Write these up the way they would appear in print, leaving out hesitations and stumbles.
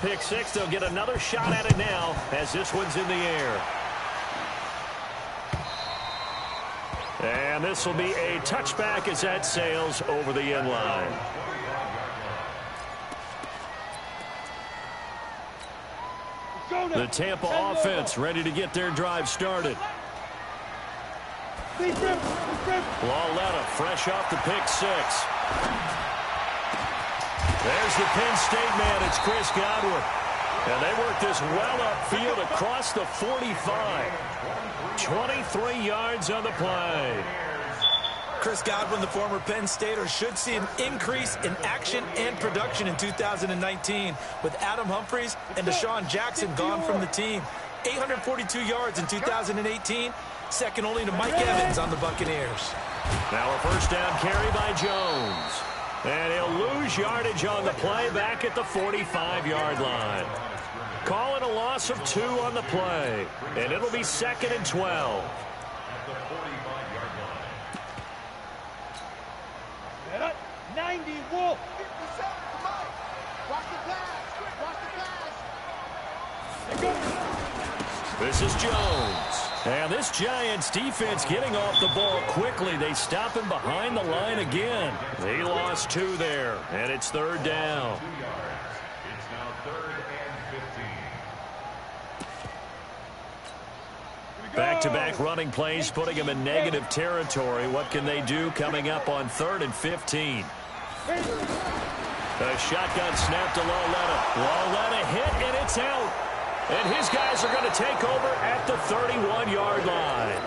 pick six. They'll get another shot at it now as this one's in the air. And this will be a touchback as that sails over the end line. The Tampa offense ready to get their drive started. Lauletta fresh off the pick six. There's the Penn State man. It's Chris Godwin. And they work this well upfield across the 45. 23 yards on the play. Chris Godwin, the former Penn Stater, should see an increase in action and production in 2019 with Adam Humphries and Deshaun Jackson gone from the team. 842 yards in 2018, second only to Mike Evans on the Buccaneers. Now a first down carry by Jones. And he'll lose yardage on the play back at the 45-yard line. Calling a loss of 2 on the play. And it'll be 2nd and 12. Set up. 90, Wolf. 57, come on. Watch the pass. This is Jones. And this Giants defense getting off the ball quickly. They stop him behind the line again. He lost 2 there. And it's 3rd down. It's now 3rd and 15. Back-to-back running plays putting him in negative territory. What can they do coming up on 3rd and 15? A shotgun snap to Lauletta. Lauletta hit, and it's out. And his guys are going to take over at the 31-yard line.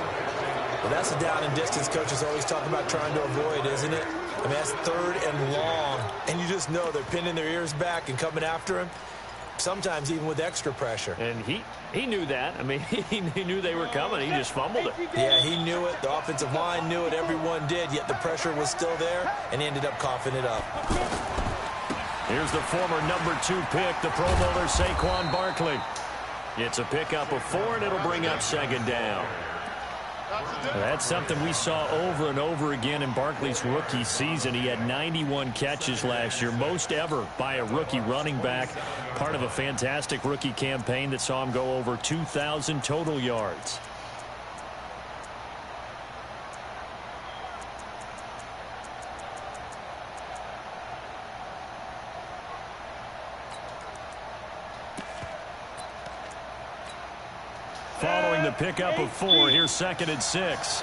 Well, that's a down and distance coaches always talk about trying to avoid, isn't it? I mean, that's 3rd and long. And you just know they're pinning their ears back and coming after him, sometimes even with extra pressure. And he knew that. I mean, he knew they were coming. He just fumbled it. Yeah, he knew it. The offensive line knew it. Everyone did, yet the pressure was still there, and he ended up coughing it up. Here's the former number 2 pick, the Pro Bowler Saquon Barkley. It's a pickup of 4, and it'll bring up 2nd down. That's something we saw over and over again in Barkley's rookie season. He had 91 catches last year, most ever by a rookie running back. Part of a fantastic rookie campaign that saw him go over 2,000 total yards. Following the pickup of 4, here's 2nd and 6.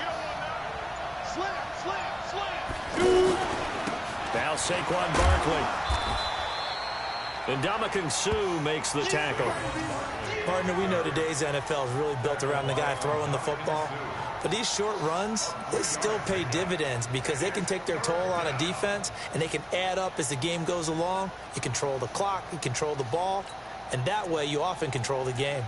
Now Saquon Barkley. And Ndamukong Suh makes the tackle. Partner, we know today's NFL is really built around the guy throwing the football. But these short runs, they still pay dividends because they can take their toll on a defense, and they can add up as the game goes along. You control the clock, you control the ball, and that way you often control the game.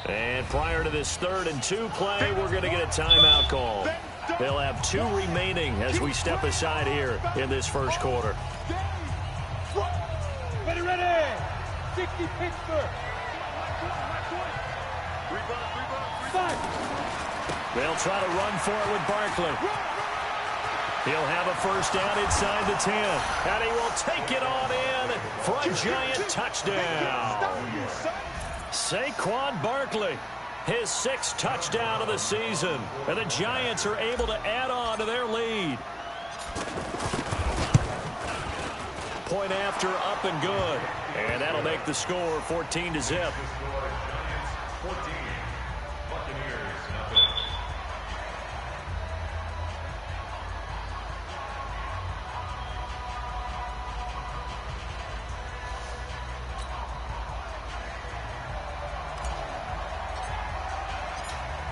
And prior to this 3rd and 2 play, we're going to get a timeout call. They'll have 2 remaining as we step aside here in this first quarter. Ready. 60 Pittsburgh. 5. They'll try to run for it with Barkley. He'll have a first down inside the 10. And he will take it on in for a Giant touchdown. Saquon Barkley, his 6th touchdown of the season. And the Giants are able to add on to their lead. Point after, up and good. And that'll make the score 14-0.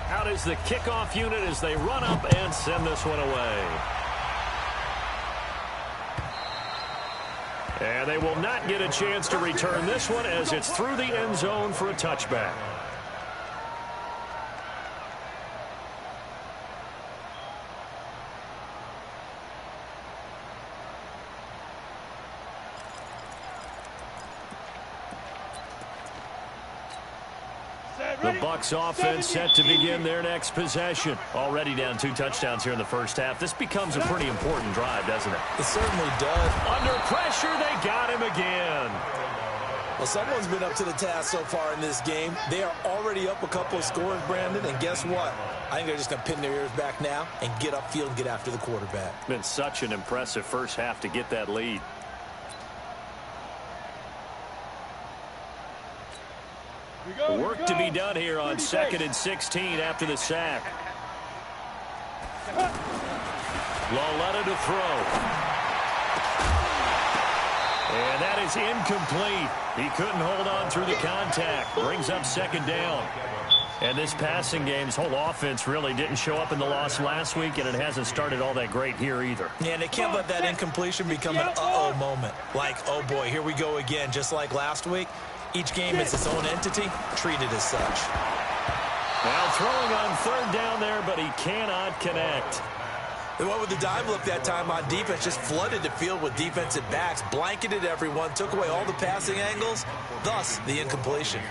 Out is the kickoff unit as they run up and send this one away. And they will not get a chance to return this one as it's through the end zone for a touchback. The Bucs offense set to begin their next possession. Already down 2 touchdowns here in the first half. This becomes a pretty important drive, doesn't it? It certainly does. Under pressure, they got him again. Well, someone's been up to the task so far in this game. They are already up a couple of scores, Brandon, and guess what? I think they're just going to pin their ears back now and get upfield and get after the quarterback. Been such an impressive first half to get that lead. Work to be done here on 2nd and 16 after the sack. Laletta to throw. And that is incomplete. He couldn't hold on through the contact. Brings up 2nd down. And this passing game's whole offense really didn't show up in the loss last week, and it hasn't started all that great here either. Yeah, and they can't let that incompletion become an uh-oh moment. Like, oh boy, here we go again, just like last week. Each game is its own entity, treated as such. Now throwing on 3rd down there, but he cannot connect. They went with the dive look that time on defense, just flooded the field with defensive backs, blanketed everyone, took away all the passing angles, thus the incompletion.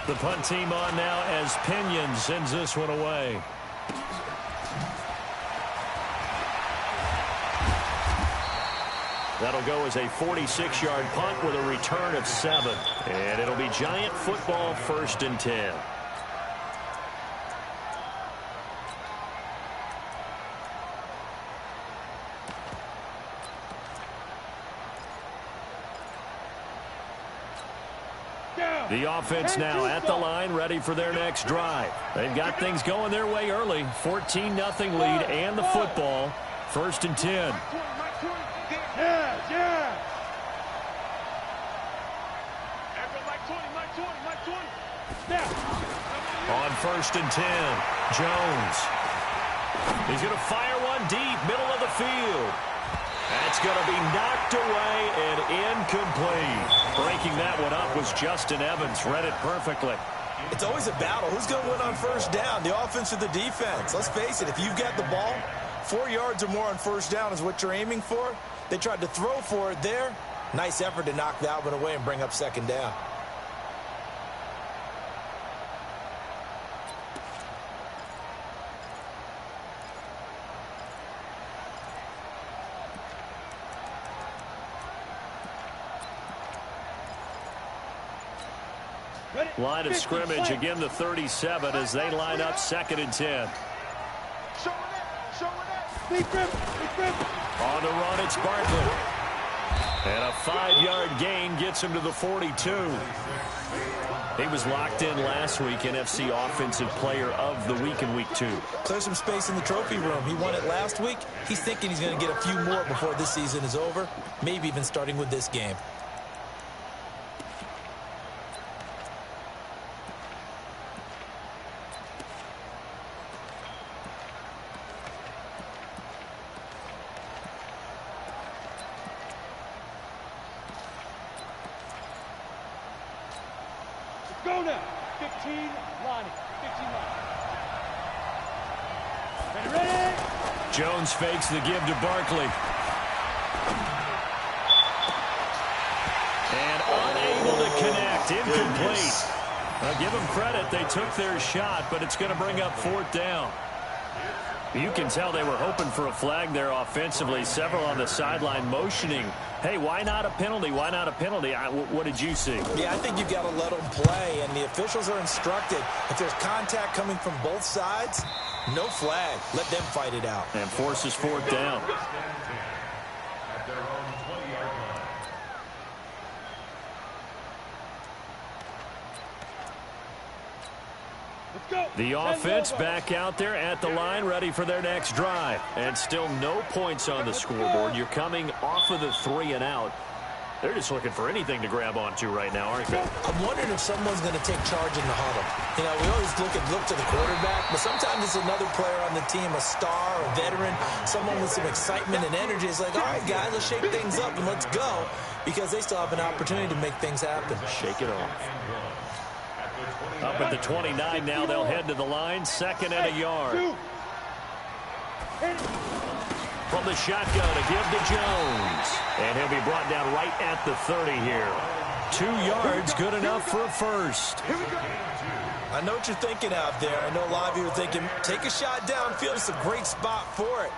The punt team on now as Pinion sends this one away. That'll go as a 46-yard punt with a return of 7. And it'll be Giant football, 1st and 10. The offense now at the line, ready for their next drive. They've got things going their way early. 14-0 lead and the football. 1st and 10. On 1st and 10, Jones. He's going to fire one deep, middle of the field. That's going to be knocked away and incomplete. Breaking that one up was Justin Evans. Read it perfectly. It's always a battle. Who's going to win on 1st down, the offense or the defense? Let's face it, if you've got the ball, 4 yards or more on 1st down is what you're aiming for. They tried to throw for it there. Nice effort to knock that one away and bring up 2nd down. Line of scrimmage, again the 37 as they line up 2nd and 10. On the run, it's Barkley. And a 5-yard gain gets him to the 42. He was locked in last week, NFC Offensive Player of the Week in Week 2. Clear some space in the trophy room. He won it last week. He's thinking he's going to get a few more before this season is over, maybe even starting with this game. Go now. 15, Lonnie. 15, Lonnie. Ready? Jones fakes the give to Barkley. And unable to connect. Incomplete. I'll give them credit. They took their shot, but it's going to bring up 4th down. You can tell they were hoping for a flag there offensively. Several on the sideline motioning, hey, why not a penalty? Why not a penalty? What did you see? Yeah, I think you've got to let them play, and the officials are instructed. If there's contact coming from both sides, no flag. Let them fight it out. And forces 4th down. The offense back out there at the line, ready for their next drive. And still no points on the scoreboard. You're coming off of the 3 and out. They're just looking for anything to grab onto right now, aren't they? I'm wondering if someone's going to take charge in the huddle. You know, we always look to the quarterback, but sometimes it's another player on the team, a star, a veteran, someone with some excitement and energy. It's like, all right, guys, let's shake things up and let's go, because they still have an opportunity to make things happen. Shake it off. Up at the 29 now, they'll head to the line, 2nd and a yard. From the shotgun, a give to Jones. And he'll be brought down right at the 30 here. 2 yards, good enough for a first. I know what you're thinking out there. I know a lot of you are thinking, take a shot downfield. It's a great spot for it.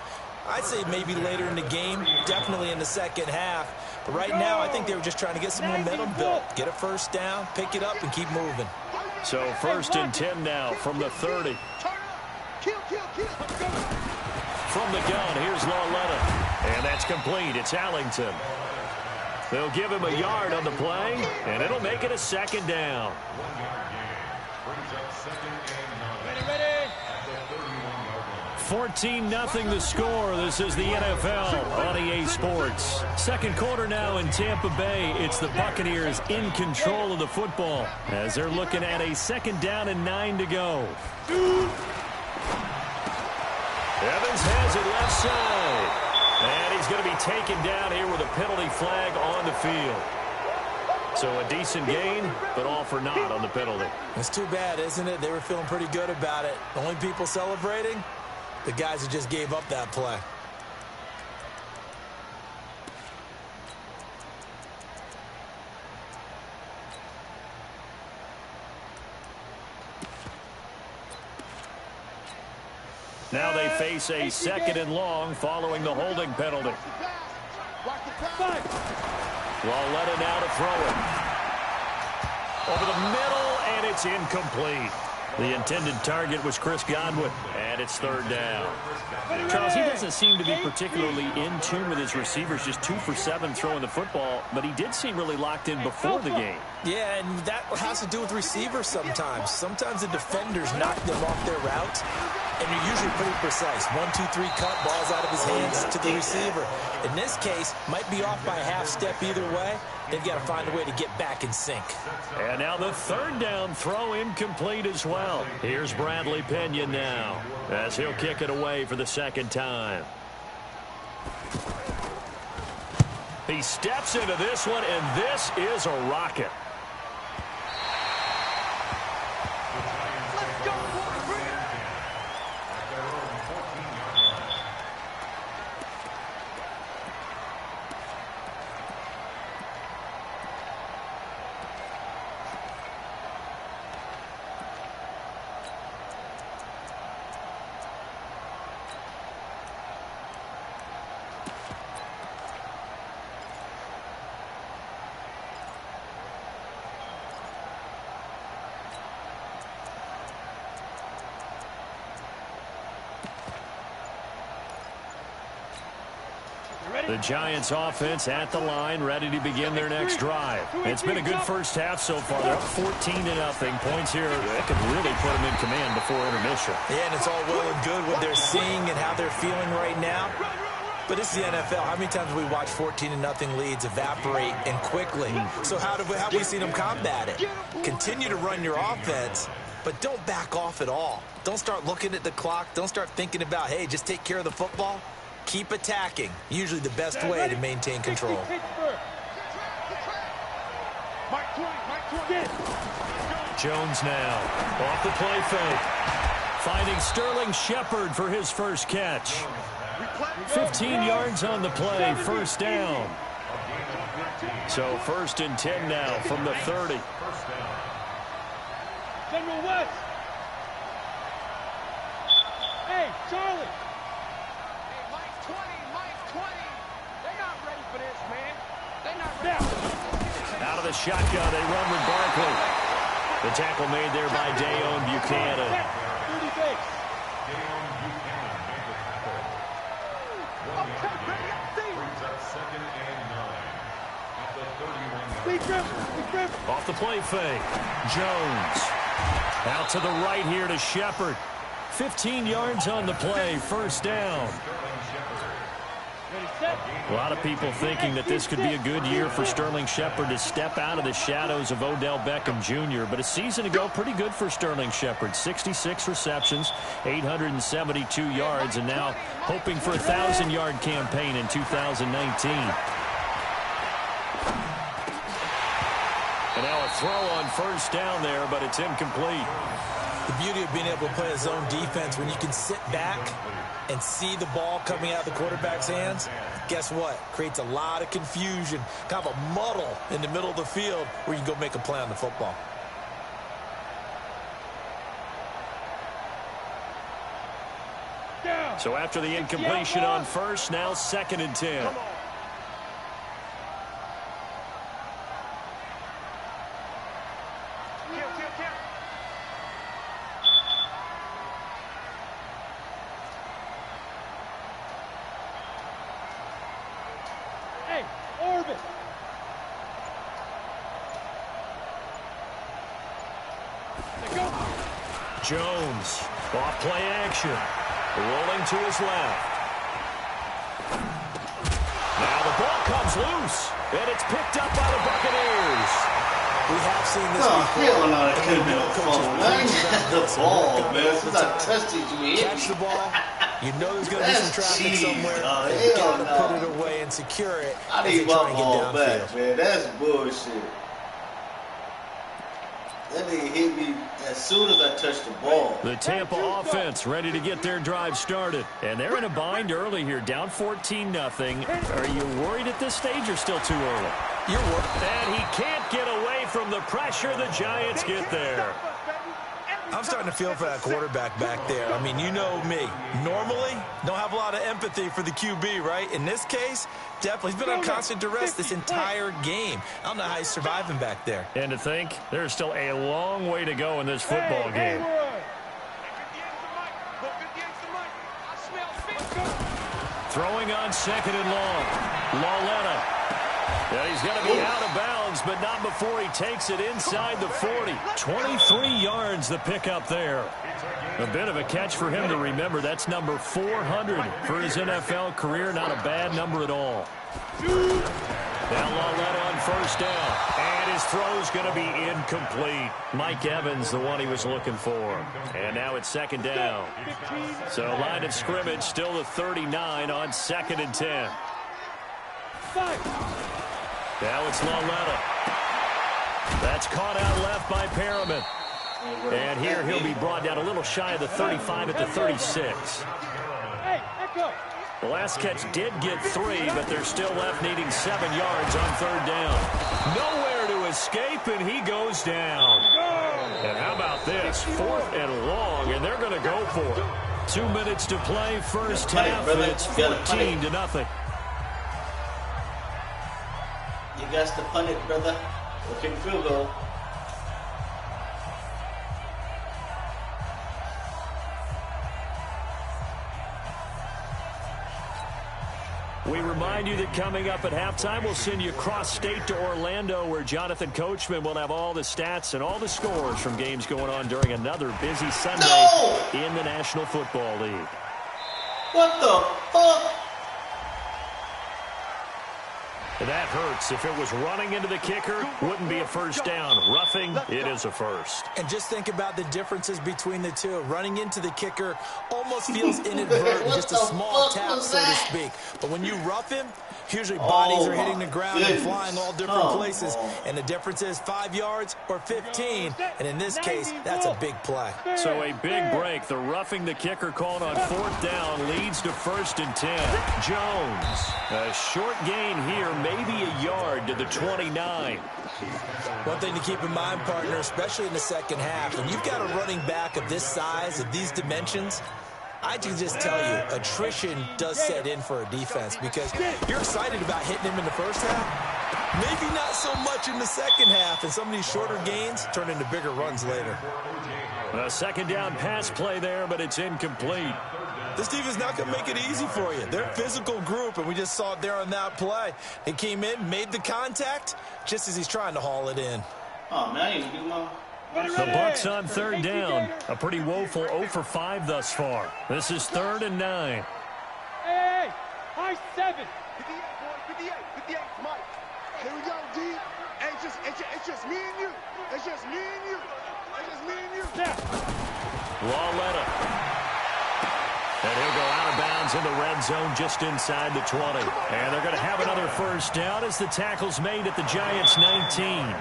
I'd say maybe later in the game, definitely in the second half. But right now, I think they were just trying to get some momentum built. Get a first down, pick it up, and keep moving. So 1st and 10 now from the 30. From the gun, here's Lauletta. And that's complete. It's Allington. They'll give him a yard on the play, and it'll make it a second down. 14-0 the score. This is the NFL on EA Sports. Second quarter now in Tampa Bay. It's the Buccaneers in control of the football as they're looking at a 2nd down and 9 to go. Evans has it left side. And he's going to be taken down here with a penalty flag on the field. So a decent gain, but all for naught on the penalty. It's too bad, isn't it? They were feeling pretty good about it. The only people celebrating, the guys who just gave up that play. Now they face a 2nd and long following the holding penalty. Lauletta now to throw it. Over the middle, and it's incomplete. The intended target was Chris Godwin, and it's 3rd down. Charles, he doesn't seem to be particularly in tune with his receivers, just 2 for 7 throwing the football, but he did seem really locked in before the game. Yeah, and that has to do with receivers sometimes. Sometimes the defenders knock them off their routes, and they're usually pretty precise. 1, 2, 3 cut, balls out of his hands to the receiver. In this case, might be off by a half step either way. They've got to find a way to get back in sync. And now the 3rd down throw incomplete as well. Here's Bradley Pena now as he'll kick it away for the 2nd time. He steps into this one, and this is a rocket. The Giants offense at the line, ready to begin their next drive. It's been a good first half so far. They're up 14-0. Points here that could really put them in command before intermission. Yeah, and it's all well and good what they're seeing and how they're feeling right now. But it's the NFL. How many times have we watched 14-0 leads evaporate and quickly? So how have we seen them combat it? Continue to run your offense, but don't back off at all. Don't start looking at the clock. Don't start thinking about, hey, just take care of the football. Keep attacking. Usually the best way to maintain control. Jones now off the play fake. Finding Sterling Shepard for his first catch. 15 yards on the play, 1st down. So 1st and 10 now from the 30. General West. Hey, Charlie. Hey, Mike 20, Mike 20. They're not ready for this, man. They're not ready. Out of the shotgun, they run with Barkley. The tackle made there by Dayon Buchanan. Off the play fake. Jones. Out to the right here to Shepard. 15 yards on the play. 1st down. A lot of people thinking that this could be a good year for Sterling Shepard to step out of the shadows of Odell Beckham Jr. But a season ago, pretty good for Sterling Shepard. 66 receptions, 872 yards, and now hoping for a 1,000-yard campaign in 2019. And now a throw on first down there, but it's incomplete. The beauty of being able to play a zone defense, when you can sit back and see the ball coming out of the quarterback's hands, guess what? Creates a lot of confusion, kind of a muddle in the middle of the field where you can go make a play on the football. So after the incompletion on first, now 2nd and 10. Hey, Orbit. Go. Jones, off play action. Rolling to his left. Now the ball comes loose, and it's picked up by the Buccaneers. We have seen this before. Hell no, that couldn't have been a fumble. Man, the ball, man. Since I touched it, you hit catch the ball. You know there's going to be some traffic somewhere. You got to put it away and secure it. I need my ball back, man. That's bullshit. That nigga hit me as soon as I touched the ball. The Tampa offense ready to get their drive started. And they're in a bind early here, down 14-0. Are you worried at this stage or still too early? You're worried. And he can't get away from the pressure. The Giants get there. I'm starting to feel for that quarterback back there. I mean, you know me. Normally, don't have a lot of empathy for the QB, right? In this case, definitely. He's been on constant duress this entire game. I don't know how he's surviving back there. And to think, there's still a long way to go in this football game. Throwing on 2nd and long. Lauletta. And he's going to be out of bounds, but not before he takes it inside the 40. 23 yards the pickup there. A bit of a catch for him to remember. That's number 400 for his NFL career. Not a bad number at all. Now Lauletta on first down. And his throw's going to be incomplete. Mike Evans, the one he was looking for. And now it's 2nd down. So line of scrimmage still the 39 on 2nd and 10. Now it's Lauletta. That's caught out left by Perriman. And here he'll be brought down a little shy of the 35 at the 36. The last catch did get 3, but they're still left needing 7 yards on 3rd down. Nowhere to escape, and he goes down. And how about this? 4th and long, and they're going to go for it. 2 minutes to play, first half, and it's 14-0. You got to punt it, brother. Looking field goal. We remind you that coming up at halftime, we'll send you cross-state to Orlando, where Jonathan Coachman will have all the stats and all the scores from games going on during another busy Sunday in the National Football League. What the fuck? That hurts. If it was running into the kicker, wouldn't be a first down. Roughing, it is a first. And just think about the differences between the two. Running into the kicker almost feels inadvertent, just a small tap, so to speak. But when you rough him, usually bodies are hitting the ground and flying all different places. And the difference is 5 yards or 15. And in this case, that's a big play. So a big break. The roughing the kicker called on 4th down leads to 1st and 10. Jones, a short gain here, maybe a yard to the 29. One thing to keep in mind, partner, especially in the second half, when you've got a running back of this size, of these dimensions, I can just tell you, attrition does set in for a defense because you're excited about hitting him in the first half. Maybe not so much in the second half, and some of these shorter gains turn into bigger runs later. A 2nd down pass play there, but it's incomplete. This defense not going to make it easy for you. They're a physical group, and we just saw it there on that play. He came in, made the contact, just as he's trying to haul it in. Oh, man, I need to do my... The Bucs on 3rd down. A pretty woeful 0 for 5 thus far. This is 3rd and 9. Hey, high 7. 58, boy, 58, Mike. Here we go, D. Hey, it's just me and you. It's just me and you. It's just me and you. Lauletta. And he'll go out of bounds in the red zone just inside the 20. And they're going to have another first down as the tackle's made at the Giants' 19.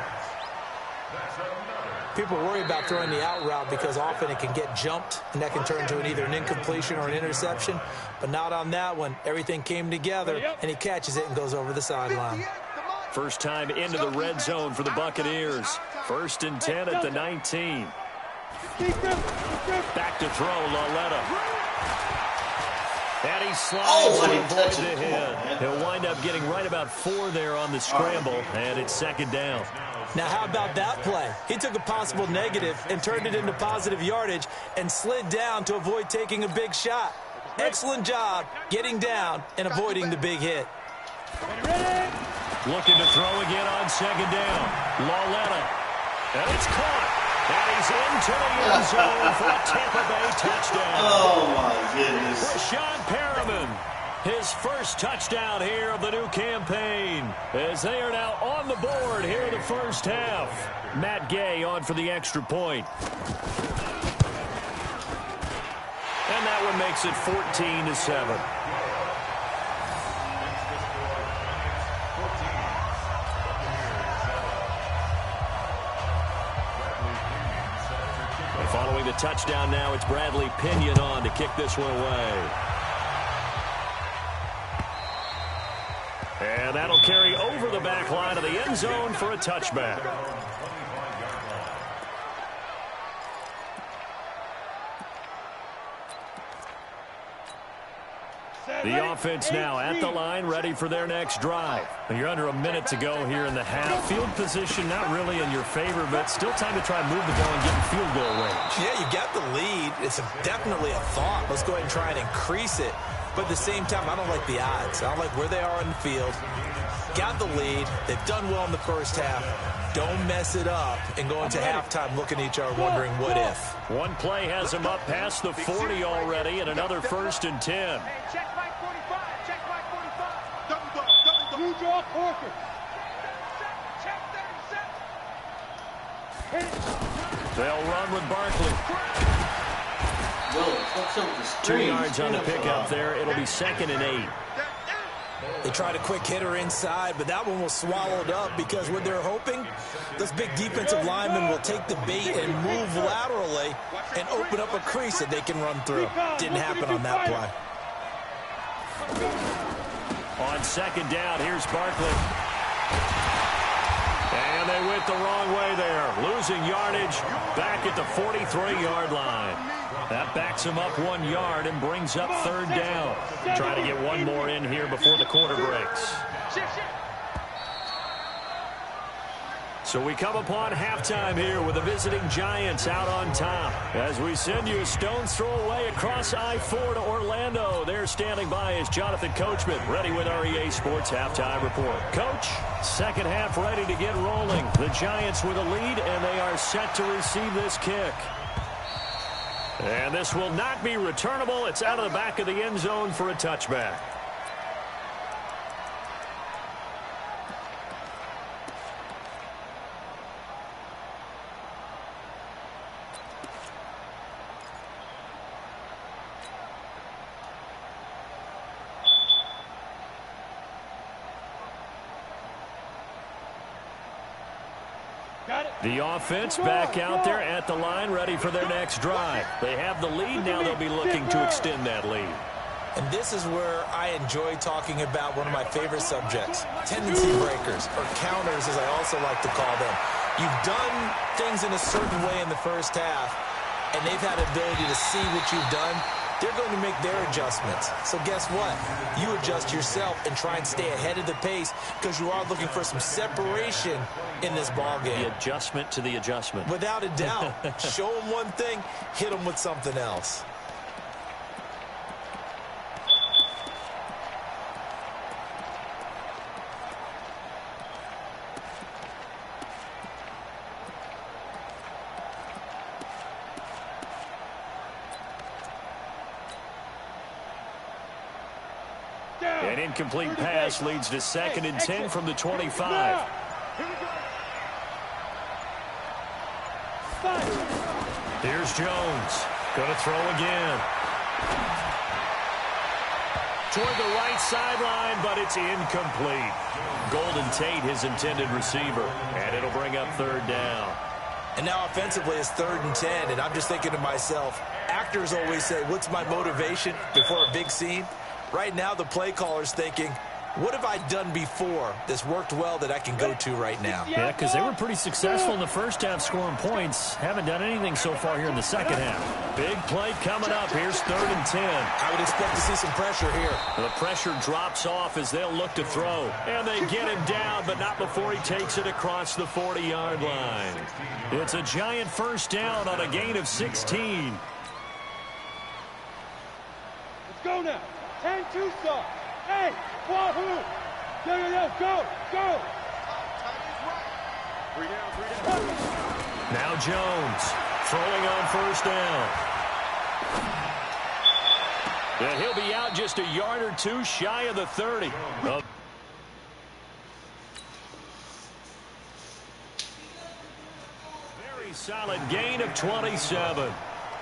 People worry about throwing the out route because often it can get jumped, and that can turn to either an incompletion or an interception. But not on that one. Everything came together, and he catches it and goes over the sideline. First time into the red zone for the Buccaneers. 1st and 10 at the 19. Back to throw, Lauletta. And he slides to avoid the hit. He'll wind up getting right about 4 there on the scramble, and it's 2nd down. Now, how about that play? He took a possible negative and turned it into positive yardage and slid down to avoid taking a big shot. Excellent job getting down and avoiding the big hit. Looking to throw again on 2nd down. Lauletta. And it's caught. And he's into the end zone for a Tampa Bay touchdown. Oh, my goodness. Rashad Perriman, his first touchdown here of the new campaign, as they are now on the board here in the first half. Matt Gay on for the extra point. And that one makes it 14-7. Following the touchdown now, it's Bradley Pinion on to kick this one away. And that'll carry over the back line of the end zone for a touchback. The offense now at the line, ready for their next drive. You're under a minute to go here in the half. Field position not really in your favor, but still time to try and move the ball and get in field goal range. Yeah, you got the lead. It's definitely a thought. Let's go ahead and try and increase it. But at the same time, I don't like the odds. I don't like where they are in the field. Got the lead. They've done well in the first half. Don't mess it up and go into halftime looking at each other wondering what if. One play has him up past the 40 already, and another 1st and 10. Check my 45. Check my 45. Double. Blue draw Corker. Check 37. They'll run with Barkley. What's up with the 2 yards on the pickup there. It'll be 2nd and 8. They tried a quick hitter inside, but that one was swallowed up because what they're hoping, this big defensive lineman will take the bait and move laterally and open up a crease that they can run through. Didn't happen on that play. On 2nd down, here's Barkley. And they went the wrong way there. Losing yardage back at the 43-yard line. That backs him up 1 yard and brings up 3rd down. Trying to get one more in here before the quarter breaks. So we come upon halftime here with the visiting Giants out on top. As we send you a stone's throw away across I-4 to Orlando. There standing by is Jonathan Coachman, ready with our EA Sports Halftime Report. Coach, 2nd half ready to get rolling. The Giants with a lead, and they are set to receive this kick. And this will not be returnable. It's out of the back of the end zone for a touchback. The offense back out there at the line, ready for their next drive. They have the lead. Now they'll be looking to extend that lead. And this is where I enjoy talking about one of my favorite subjects, tendency breakers, or counters as I also like to call them. You've done things in a certain way in the first half, and they've had the ability to see what you've done. They're going to make their adjustments. So guess what? You adjust yourself and try and stay ahead of the pace because you are looking for some separation in this ballgame. The adjustment to the adjustment. Without a doubt. Show them one thing, hit them with something else. An incomplete pass leads to 2nd and 10 from the 25. Here's Jones. Going to throw again. toward the right sideline, but it's incomplete. Golden Tate, his intended receiver, and it'll bring up third down. And now offensively it's 3rd and 10, and I'm just thinking to myself, actors always say, what's my motivation before a big scene? Right now the play caller's thinking, what have I done before that's worked well that I can go to right now? Yeah, because they were pretty successful in the first half scoring points. Haven't done anything so far here in the second half. Big play coming up. Here's 3rd and 10. I would expect to see some pressure here. The pressure drops off as they'll look to throw. And they get him down, but not before he takes it across the 40-yard line. It's a giant first down on a gain of 16. Let's go now. 10-2 stop. Hey, Wahoo! Yo, go, go! Now Jones throwing on first down. And he'll be out just a yard or two shy of the 30. Very solid gain of 27.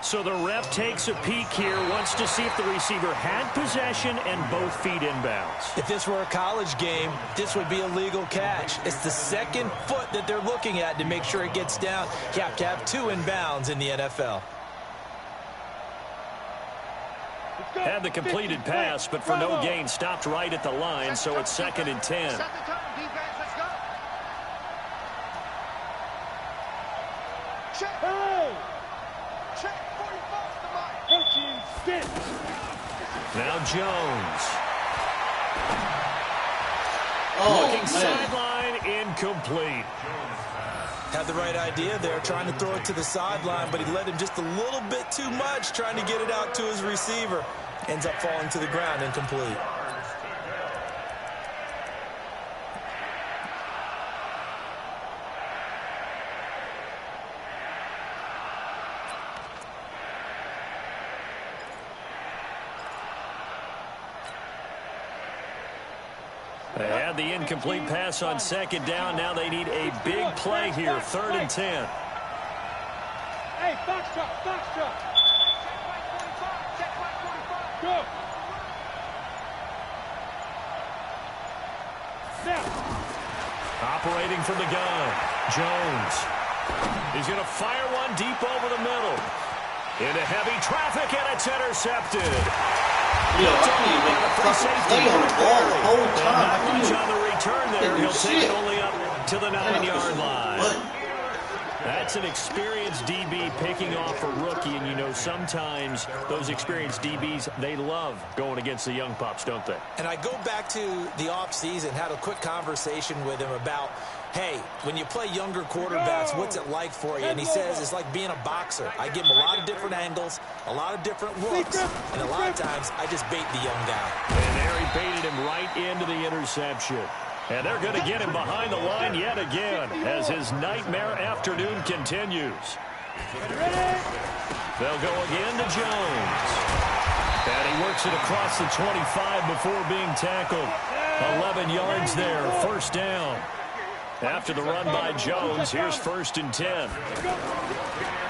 So the ref takes a peek here, wants to see if the receiver had possession and both feet inbounds. If this were a college game, this would be a legal catch. It's the second foot that they're looking at to make sure it gets down. You have to have 2 inbounds in the NFL. Had the completed pass, but for no gain, stopped right at the line, so it's 2nd and 10. Now Jones. Looking sideline, incomplete. Had the right idea there, trying to throw it to the sideline, but he let him just a little bit too much, trying to get it out to his receiver. Ends up falling to the ground, incomplete. They had the incomplete pass on 2nd down. Now they need a big play here, 3rd and 10. Hey, box shot. Go. Now. Operating from the gun, Jones. He's going to fire one deep over the middle. Into heavy traffic, and it's intercepted. You know, I can't even play on the ball the whole time. Not much on the return there. He'll take it only up to the 9-yard line. That's an experienced DB picking off a rookie, and you know sometimes those experienced DBs, they love going against the young pups, don't they? And I go back to the offseason, had a quick conversation with him about, hey, when you play younger quarterbacks, what's it like for you? And he says it's like being a boxer. I give him a lot of different angles, a lot of different looks, and a lot of times I just bait the young guy. And there he baited him right into the interception. And they're going to get him behind the line yet again as his nightmare afternoon continues. They'll go again to Jones. And he works it across the 25 before being tackled. 11 yards there, first down. After the run by Jones, here's 1st and 10.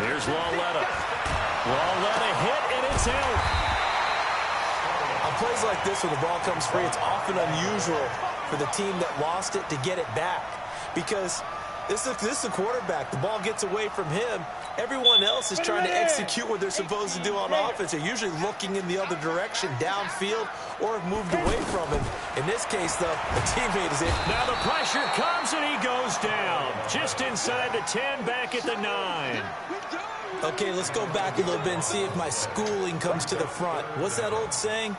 Here's Lawletta. Lawletta hit, and it's out. On plays like this, when the ball comes free, it's often unusual for the team that lost it to get it back. Because this is a quarterback. The ball gets away from him. Everyone else is trying to execute what they're supposed to do on offense. They're usually looking in the other direction, downfield, or have moved away from him. In this case, though, a teammate is in. Now the pressure comes, and he goes down. Just inside the 10, back at the 9. Okay, let's go back a little bit and see if my schooling comes to the front. What's that old saying?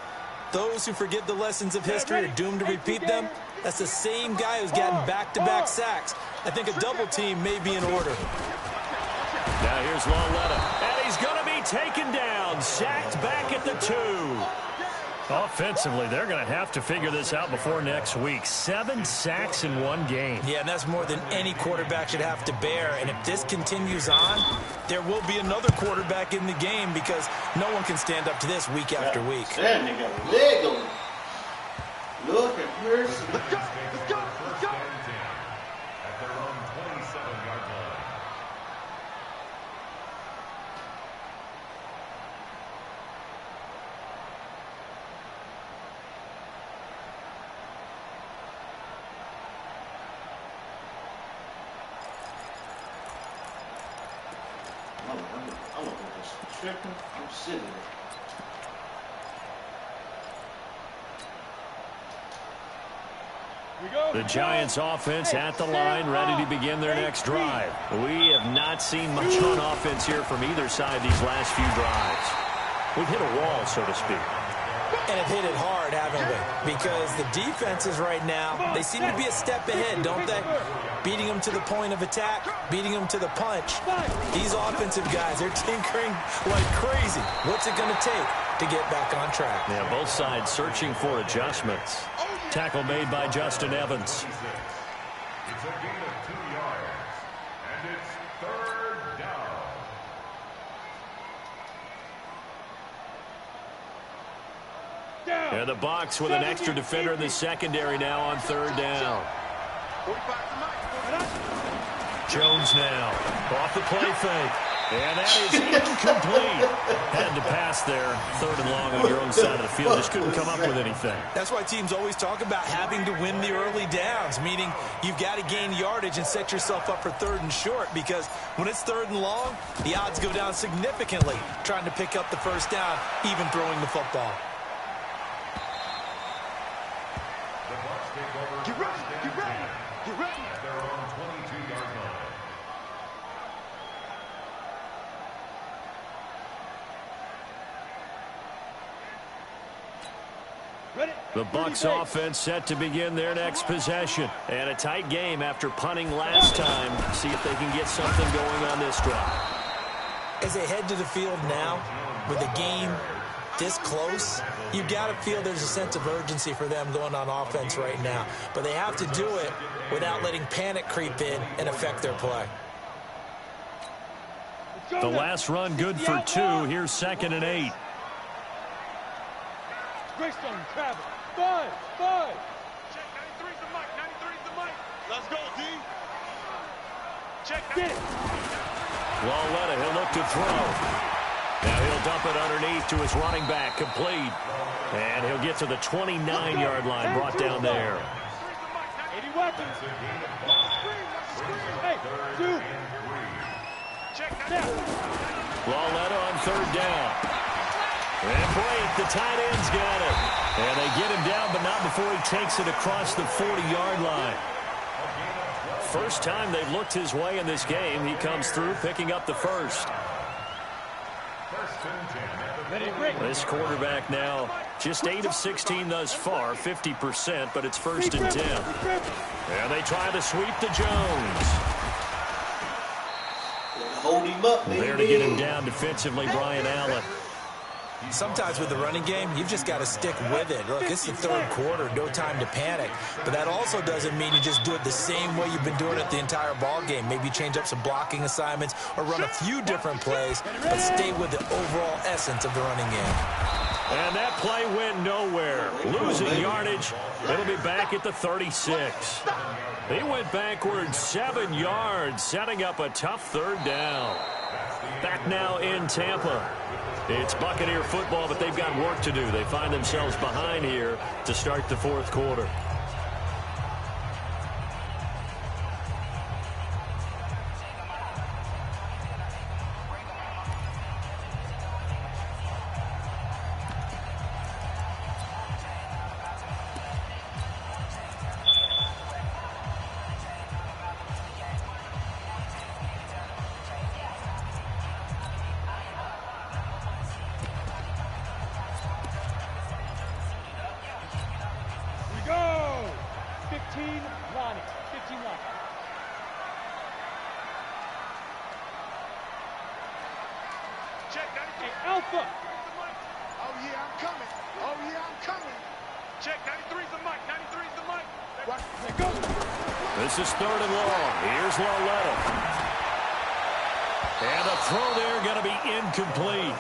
Those who forget the lessons of history are doomed to repeat them. That's the same guy who's gotten back-to-back sacks. I think a double team may be in order. Now here's Lawletta, and he's going to be taken down, sacked back at the 2. Offensively, they're going to have to figure this out before next week. 7 sacks in one game. Yeah, and that's more than any quarterback should have to bear. And if this continues on, there will be another quarterback in the game because no one can stand up to this week after week. That nigga leg on him. Look at Pearson. Let's go. At their own 27-yard line. I'm just tripping. I'm sitting there. The Giants offense at the line, ready to begin their next drive. We have not seen much on offense here from either side these last few drives. We've hit a wall, so to speak. And have hit it hard, haven't we? Because the defenses right now, they seem to be a step ahead, don't they? Beating them to the point of attack, beating them to the punch. These offensive guys, they're tinkering like crazy. What's it going to take to get back on track? Yeah, both sides searching for adjustments. Tackle made by Justin Evans. It's a gain of 2 yards, and it's 3rd down. And the Bucs with an extra defender in the secondary now on 3rd down. Jones now off the play fake. And that is incomplete. Had to pass there. 3rd and long on your own side of the field. Just couldn't come up with anything. That's why teams always talk about having to win the early downs, meaning you've got to gain yardage and set yourself up for 3rd and short, because when it's 3rd and long, the odds go down significantly trying to pick up the 1st down, even throwing the football. Get ready, get ready, get ready. At their own 22-yard line. The Bucs offense set to begin their next possession. And a tight game after punting last time. See if they can get something going on this drive. As they head to the field now, with the game this close, you've got to feel there's a sense of urgency for them going on offense right now. But they have to do it without letting panic creep in and affect their play. The last run good for 2. Here's 2nd and 8. Greystone, travel. 5. Check, 93's the mic, 93's the mic. Let's go, D. Check. Get it. Lauletta, he'll look to throw. Now he'll dump it underneath to his running back, complete. And he'll get to the 29-yard line, brought down there. 80 weapons. Hey, 2. Check now. Lauletta on 3rd down. And Blake, the tight end's got it. And they get him down, but not before he takes it across the 40-yard line. First time they've looked his way in this game. He comes through, picking up the 1st. This quarterback now just 8 of 16 thus far, 50%, but it's 1st and 10. And they try to sweep to Jones. Hold him up, baby. There to get him down defensively, Brian Allen. Sometimes with the running game, you've just got to stick with it. Look, it's the 3rd quarter, no time to panic. But that also doesn't mean you just do it the same way you've been doing it the entire ball game. Maybe change up some blocking assignments or run a few different plays, but stay with the overall essence of the running game. And that play went nowhere. Losing yardage. It'll be back at the 36. He went backwards 7 yards, setting up a tough 3rd down. Back now in Tampa. It's Buccaneer football, but they've got work to do. They find themselves behind here to start the 4th quarter. Alpha. Oh, yeah, I'm coming. Oh, yeah, I'm coming. Check, 93's the mic. 93's the mic. Let go. This is 3rd and long. Here's Lauletta. And a throw there going to be incomplete.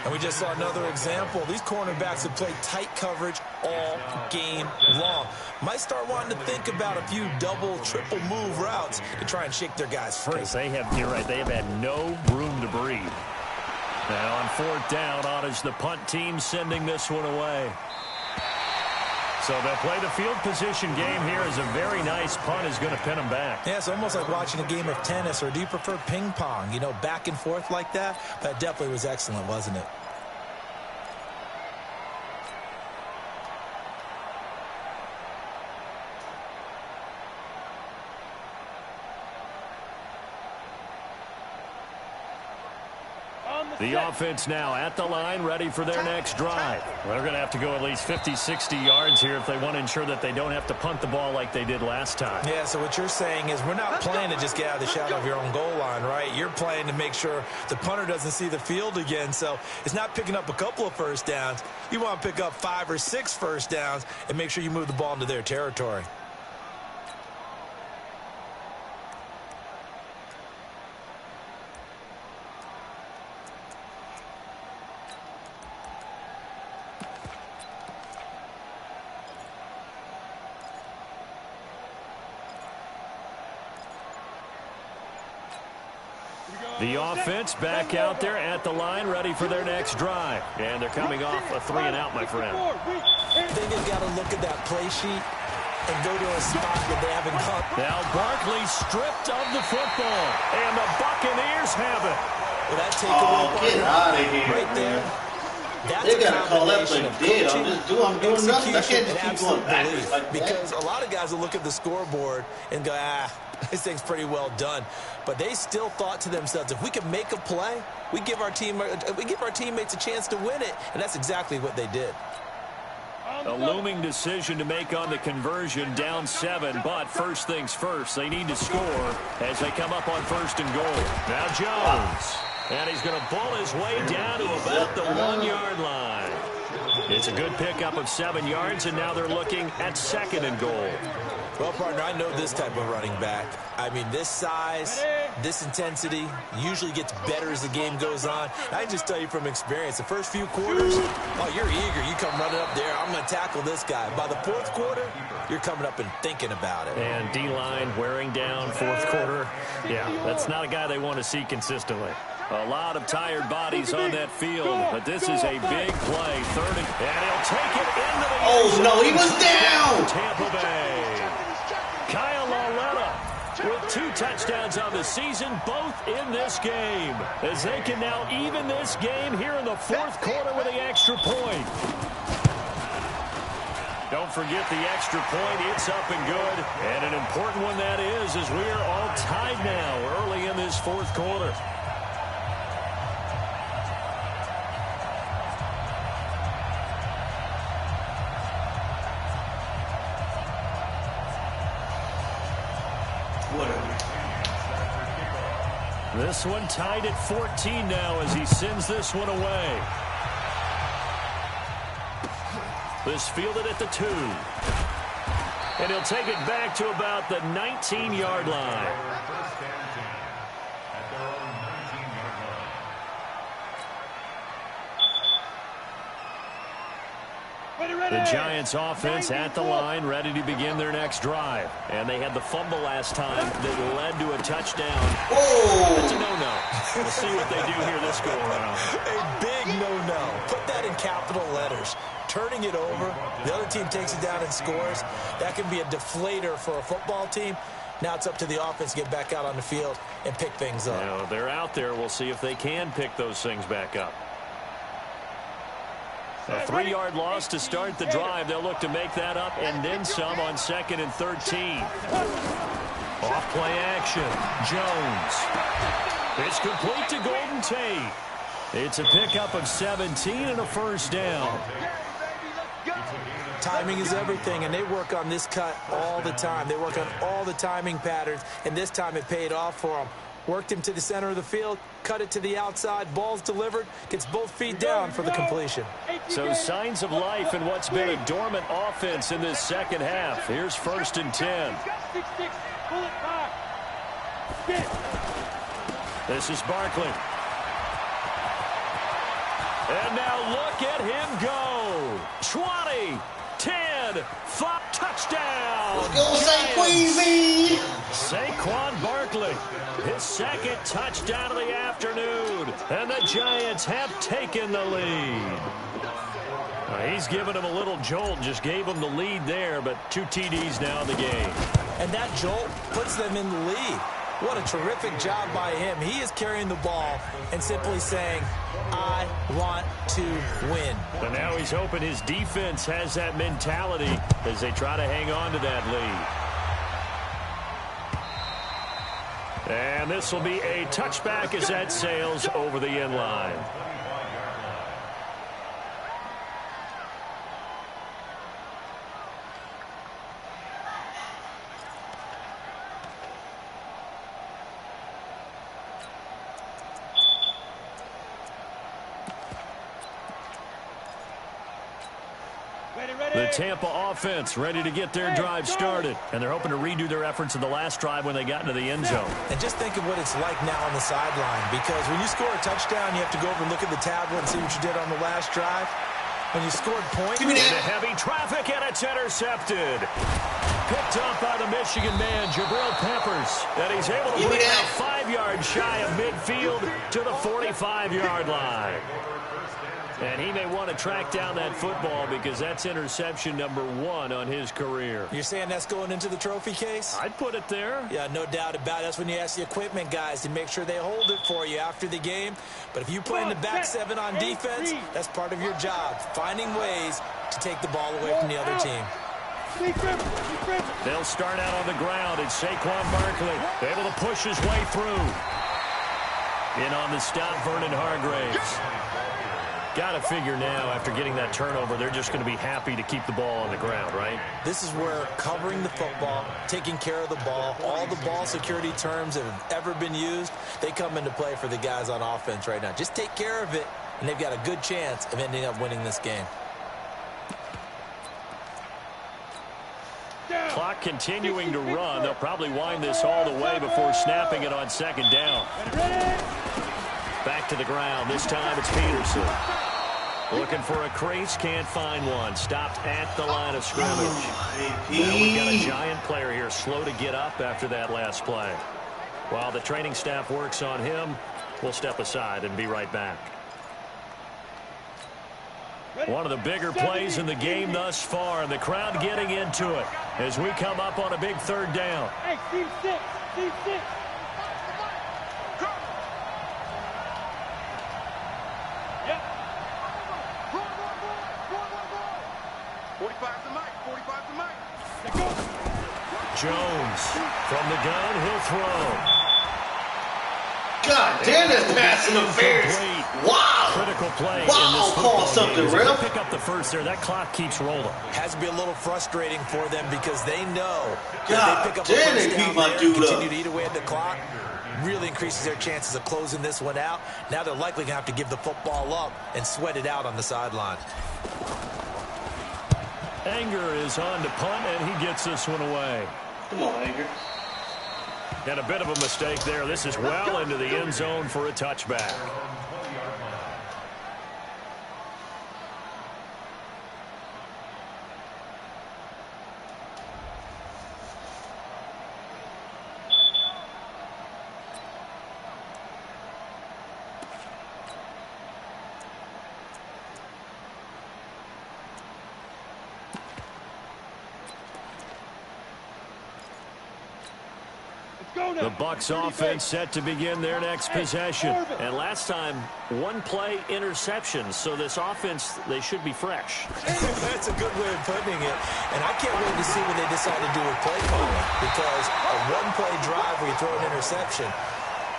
And we just saw another example. These cornerbacks have played tight coverage all game long. Might start wanting to think about a few double, triple move routes to try and shake their guys free. Because you're right, they have had no room to breathe. Now on 4th down, on is the punt team sending this one away. So they'll play the field position game here as a very nice punt is going to pin them back. Yeah, it's almost like watching a game of tennis, or do you prefer ping pong? You know, back and forth like that? That definitely was excellent, wasn't it? The offense now at the line, ready for their next drive. Well, they're going to have to go at least 50, 60 yards here if they want to ensure that they don't have to punt the ball like they did last time. Yeah, so what you're saying is we're not playing to just get out of the shadow of your own goal line, right? You're playing to make sure the punter doesn't see the field again. So it's not picking up a couple of first downs. You want to pick up 5 or 6 first downs and make sure you move the ball into their territory. The offense back out there at the line, ready for their next drive. And they're coming off a 3-and-out, my friend. I think they've got to look at that play sheet and go to a spot that they haven't caught. Now Barkley stripped of the football, and the Buccaneers have it. Well, that takeaway get out of here, right there. That's they got to call that play dead. I'm doing nothing. I can't just keep going backwards like that. Because a lot of guys will look at the scoreboard and go, this thing's pretty well done. But they still thought to themselves, if we can make a play, we give our teammates a chance to win it. And that's exactly what they did. A looming decision to make on the conversion, down 7. But first things first, they need to score as they come up on 1st and goal. Now Jones. And he's going to pull his way down to about the 1-yard line. It's a good pickup of 7 yards, and now they're looking at 2nd and goal. Well, partner, I know this type of running back. I mean, this size, this intensity usually gets better as the game goes on. I can just tell you from experience, the first few quarters, you're eager. You come running up there, I'm going to tackle this guy. By the 4th quarter, you're coming up and thinking about it. And D-line wearing down 4th quarter. Yeah, that's not a guy they want to see consistently. A lot of tired bodies on that field, but this is a big play. 3rd and he'll take it into the end zone. No, he was down. Tampa Bay. Kyle Lauletta with 2 touchdowns on the season, both in this game, as they can now even this game here in the 4th quarter with the extra point. Don't forget the extra point. It's up and good. And an important one that is, as we are all tied now early in this 4th quarter. This one tied at 14 now as he sends this one away. This fielded at the 2. And he'll take it back to about the 19-yard line. The Giants offense at the line, ready to begin their next drive. And they had the fumble last time that led to a touchdown. Oh! That's a no-no. We'll see what they do here this go-around. A big no-no. Put that in capital letters. Turning it over, the other team takes it down and scores. That can be a deflator for a football team. Now it's up to the offense to get back out on the field and pick things up. Now, they're out there. We'll see if they can pick those things back up. A 3-yard loss to start the drive. They'll look to make that up and then some on 2nd and 13. Off play action. Jones. It's complete to Golden Tate. It's a pickup of 17 and a first down. Timing is everything, and they work on this cut all the time. They work on all the timing patterns, and this time it paid off for them. Worked him to the center of the field, cut it to the outside, ball's delivered, gets both feet down for the completion. So signs of life in what's been a dormant offense in this 2nd half. Here's 1st and 10. This is Barkley. And now look at him go. 20, 10, 5, touchdown. Let's go, Saqueezy. Saquon Barkley, his 2nd touchdown of the afternoon. And the Giants have taken the lead. He's given him a little jolt, just gave him the lead there, but 2 TDs now in the game. And that jolt puts them in the lead. What a terrific job by him. He is carrying the ball and simply saying, I want to win. But now he's hoping his defense has that mentality as they try to hang on to that lead. And this will be a touchback as that sails over the end line. The Tampa offense ready to get their drive started. And they're hoping to redo their efforts in the last drive when they got into the end zone. And just think of what it's like now on the sideline. Because when you score a touchdown, you have to go over and look at the tablet and see what you did on the last drive. When you scored points. Into heavy traffic, and it's intercepted. Picked up by the Michigan man, Jabril Peppers. And he's able to bring it 5 yards shy of midfield to the 45-yard line. And he may want to track down that football because that's interception number 1 on his career. You're saying that's going into the trophy case? I'd put it there. Yeah, no doubt about it. That's when you ask the equipment guys to make sure they hold it for you after the game. But if you play in the back 7 on defense, that's part of your job, finding ways to take the ball away from the other team. They'll start out on the ground. It's Saquon Barkley able to push his way through. In on the stop, Vernon Hargraves. Got to figure now, after getting that turnover, they're just going to be happy to keep the ball on the ground, right? This is where covering the football, taking care of the ball, all the ball security terms that have ever been used, they come into play for the guys on offense right now. Just take care of it, and they've got a good chance of ending up winning this game. Clock continuing to run. They'll probably wind this all the way before snapping it on second down. Back to the ground. This time it's Peterson. Looking for a crease. Can't find one. Stopped at the line of scrimmage. Now we've got a giant player here slow to get up after that last play. While the training staff works on him, we'll step aside and be right back. One of the bigger plays in the game thus far, and the crowd getting into it as we come up on a big third down. Hey, team 6, team 6. Jones from the gun, he'll throw. God damn, that's pass interference. Wow. Critical play. Wow, call something, Ralph. Pick up the first there. That clock keeps rolling. Has to be a little frustrating for them because they know God if they pick up damn, a they first beat down my there, dude continue up. to eat away at the clock, really increases their chances of closing this one out. Now they're likely going to have to give the football up and sweat it out on the sideline. Anger is on to punt, and he gets this one away. Come on, Anger. And a bit of a mistake there. This is well into the end zone for a touchback. The Bucs offense set to begin their next possession. And last time, 1 play interception. So this offense, they should be fresh. That's a good way of putting it. And I can't wait to see what they decide to do with play calling. Because a 1-play drive where you throw an interception,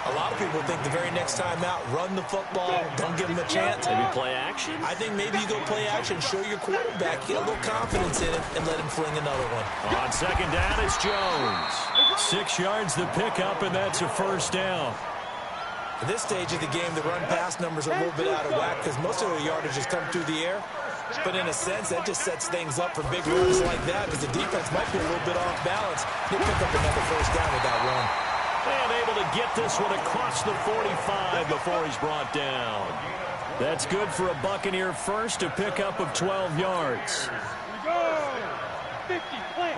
a lot of people think the very next time out, run the football, don't give them a chance. Maybe play action? I think maybe you go play action, show your quarterback, get a little confidence in it, and let him fling another one. On second down, it's Jones. 6 yards the pickup, and that's a first down. At this stage of the game, the run-pass numbers are a little bit out of whack because most of their yardage has come through the air. But in a sense, that just sets things up for big runs like that because the defense might be a little bit off balance. They pick up another first down with that run. And able to get this one across the 45 before he's brought down. That's good for a Buccaneer first, a pickup of 12 yards. Go! 50, play.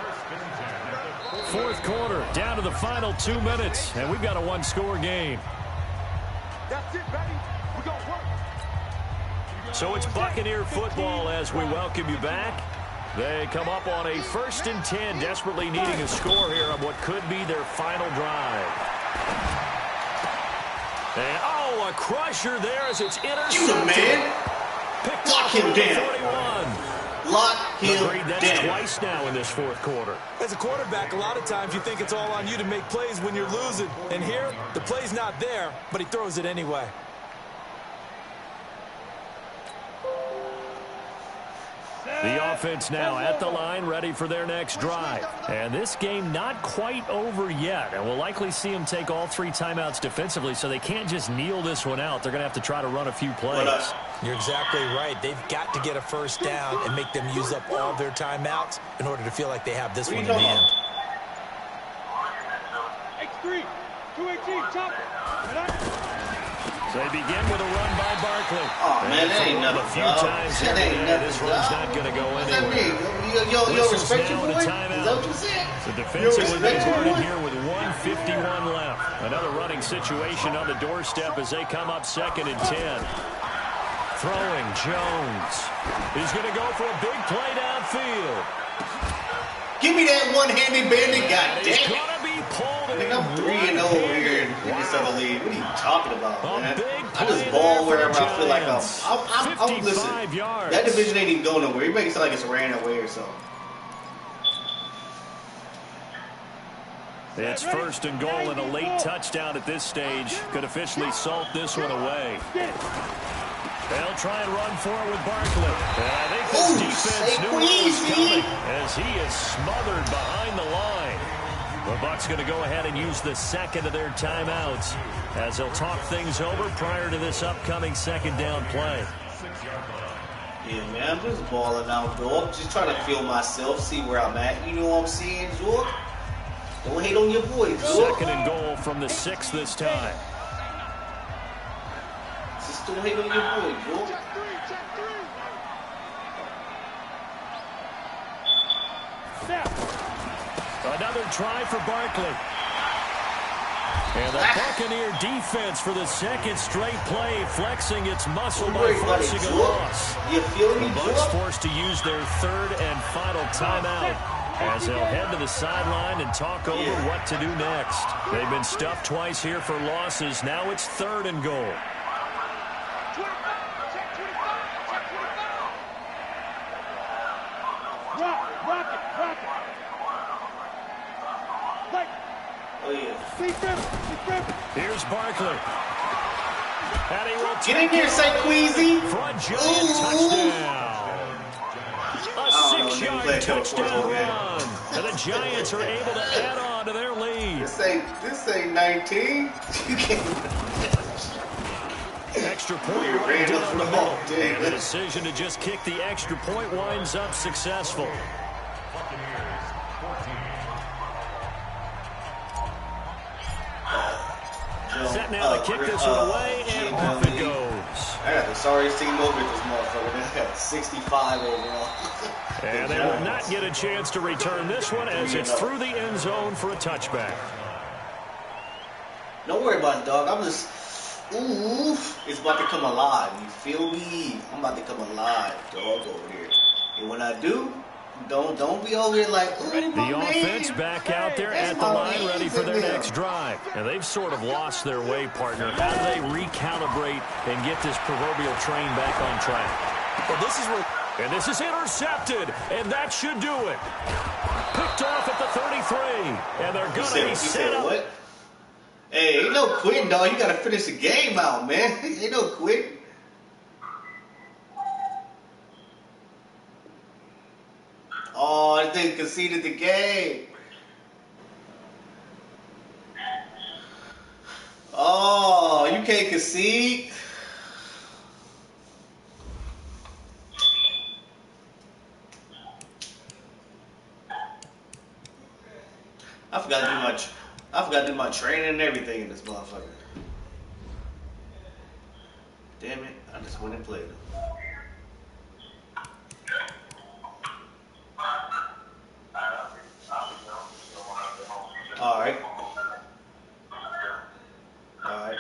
Fourth quarter, down to the final 2 minutes, and we've got a 1-score game. That's it, baby. We're going to work. So it's Buccaneer football as we welcome you back. They come up on a 1st and 10, desperately needing a score here on what could be their final drive. And, oh, a crusher there as it's intercepted. You the man. Picked Lock off him at down. 41. Lock him Agreed, that's down. twice now in this 4th quarter. As a quarterback, a lot of times you think it's all on you to make plays when you're losing. And here, the play's not there, but he throws it anyway. The offense now at the line, ready for their next drive. And this game not quite over yet. And we'll likely see them take all 3 timeouts defensively, so they can't just kneel this one out. They're going to have to try to run a few plays. You're exactly right. They've got to get a first down and make them use up all their timeouts in order to feel like they have this one in the end. X3, 218, chop it. So they begin with a run by Barkley. Oh, man, that ain't nothing, a few dog. times That here ain't today, nothing, this run's dog. not going to go What's that anywhere. mean? Yo, respect your boy? Is that what you said? So defensively they respect your started boy? here with 1:51 left. Another running situation on the doorstep as they come up 2nd and 10. Throwing Jones. He's going to go for a big play downfield. Give me that one-handed bandit, god He's damn it. going to be pulled I think in. I'm 3-0 here in this other league. What are you talking about, man? Big I just play ball there wherever for I feel like Giants. I'm listen. 55 yards. That division ain't even going nowhere. You make it sound like it's ran away or something. It's 1st and goal, and a late touchdown at this stage could officially salt this one away. They'll try and run for it with Barkley. And I think this defense knew what was coming as he is smothered behind the line. The Bucs going to go ahead and use the 2nd of their timeouts as they'll talk things over prior to this upcoming 2nd down play. Yeah, man, I'm just balling out, dog. Just trying to feel myself, see where I'm at. You know what I'm saying, Jorg? Don't hate on your boy, Jorg. 2nd and goal from the 6 this time. Just don't hate on your boy, Jorg. Check three. Snap. Another try for Barkley. And the Buccaneer defense for the 2nd straight play, flexing its muscle by forcing a loss. You feel me, The Bucs Jorg? forced to use their 3rd and final timeout as they'll head to the sideline and talk over what to do next. They've been stuffed twice here for losses. Now it's 3rd and goal. 25, check 25, check 25. Rock it. Like, Oh, yeah. Here's Barkley. And he will Get in here, Saqueezy. front giant touchdown. A don't know, 6-yard they play touchdown man. run. And the Giants are able to add on to their lead. This ain't 19. You can't. Extra point You ran down up the the middle. ball, dude. And the decision to just kick the extra point winds up successful. Set now to kick this one away, and off it goes. I got the sorriest team over this motherfucker. Man, I got 65 overall. And they will not get a chance to return this one as it's through the end zone for a touchback. Don't worry about it, dog. I'm just, it's about to come alive. You feel me? I'm about to come alive, dog, over here. And when I do, don't be over here like, The offense back out there at the line, ready for their next drive. And they've sort of lost their way, partner. How do they recalibrate and get this proverbial train back on track? Well, this is where... And this is intercepted, and that should do it. Picked off at the 33, and they're going to be set up. What? Hey, ain't no quitting, dog. You got to finish the game out, man. Ain't no quitting. Oh, they conceded the game. Oh, you can't concede. I forgot to do my training and everything in this motherfucker. Damn it, I just went and played it. Alright. Alright.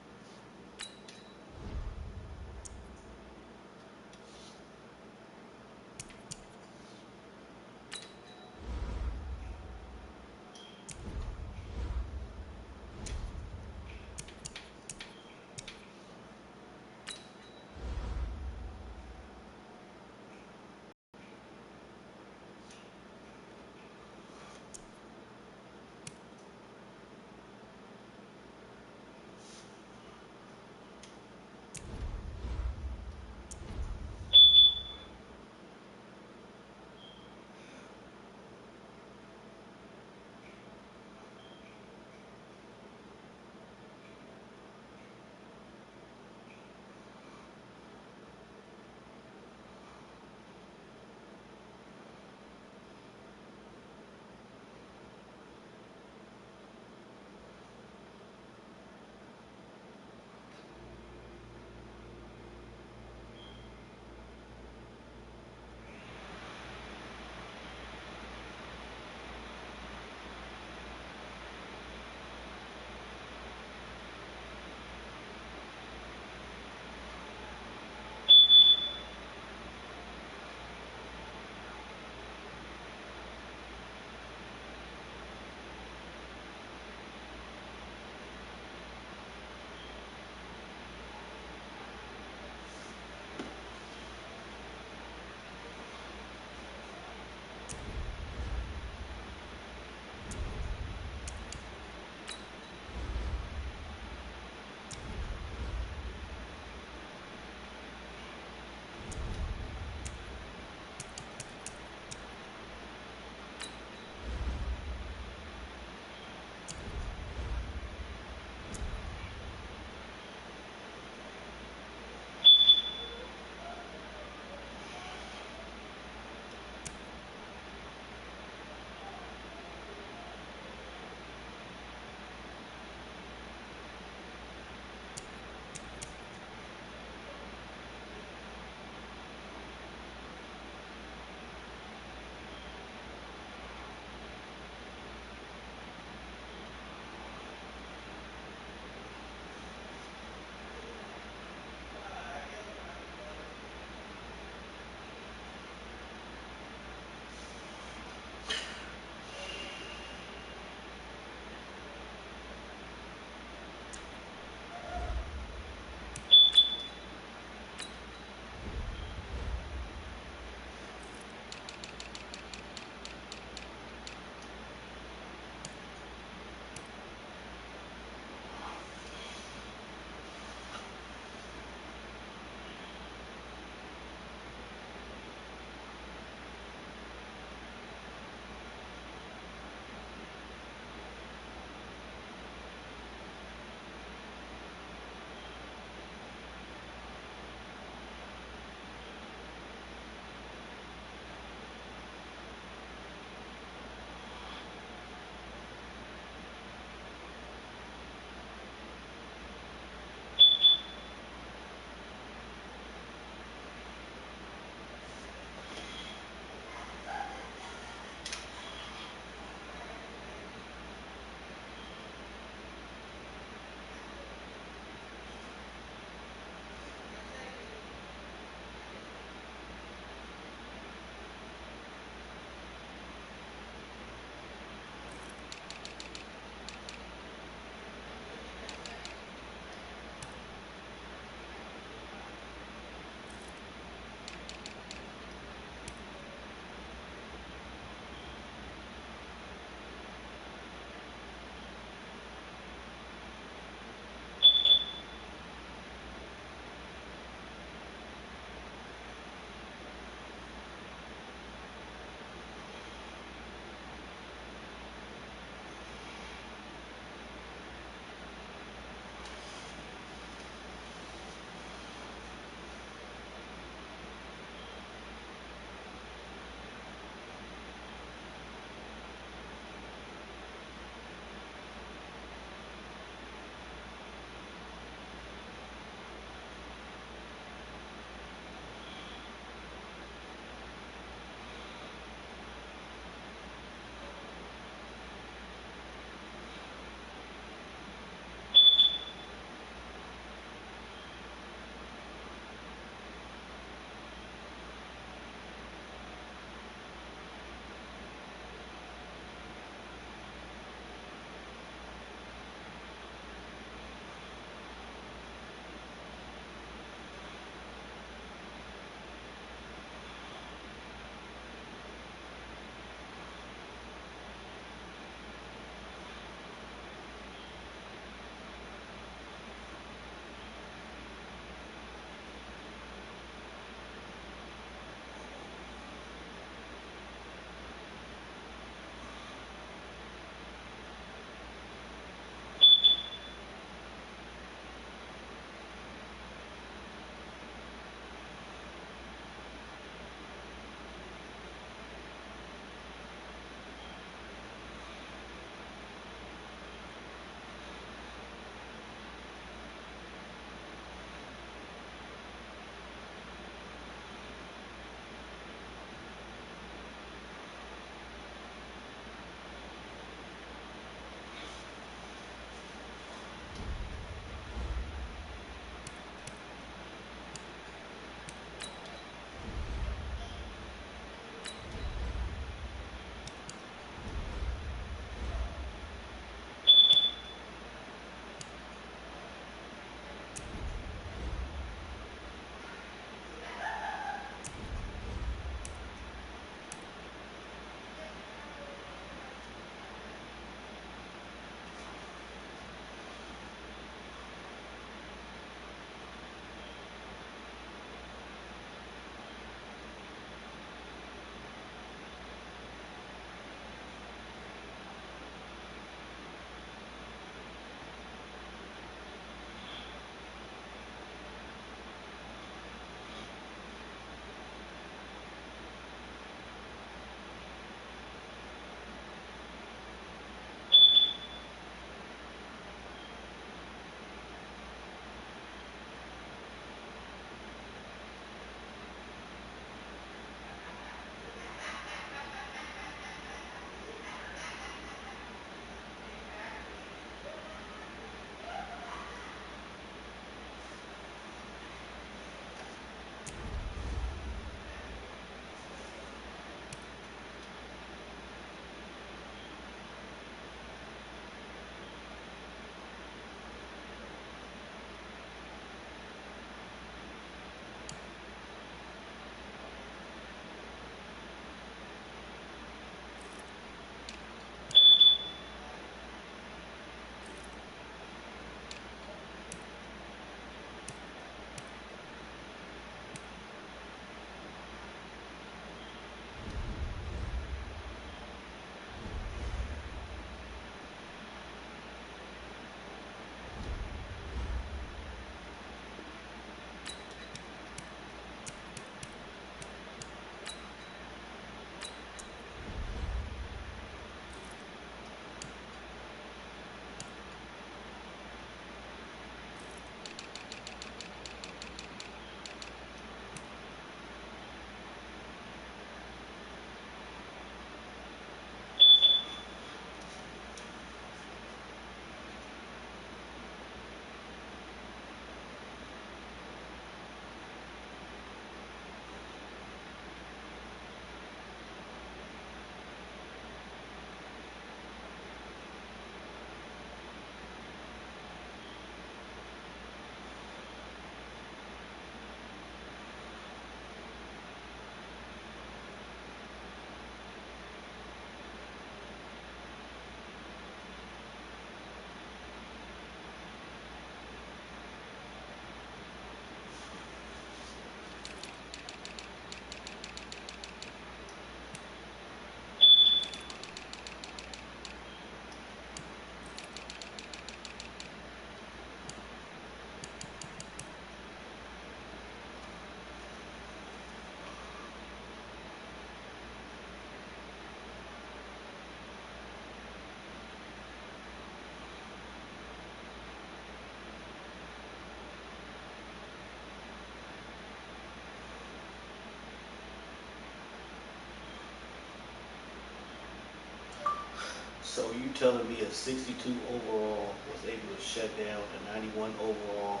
So you telling me a 62 overall was able to shut down a 91 overall?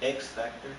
X Factor?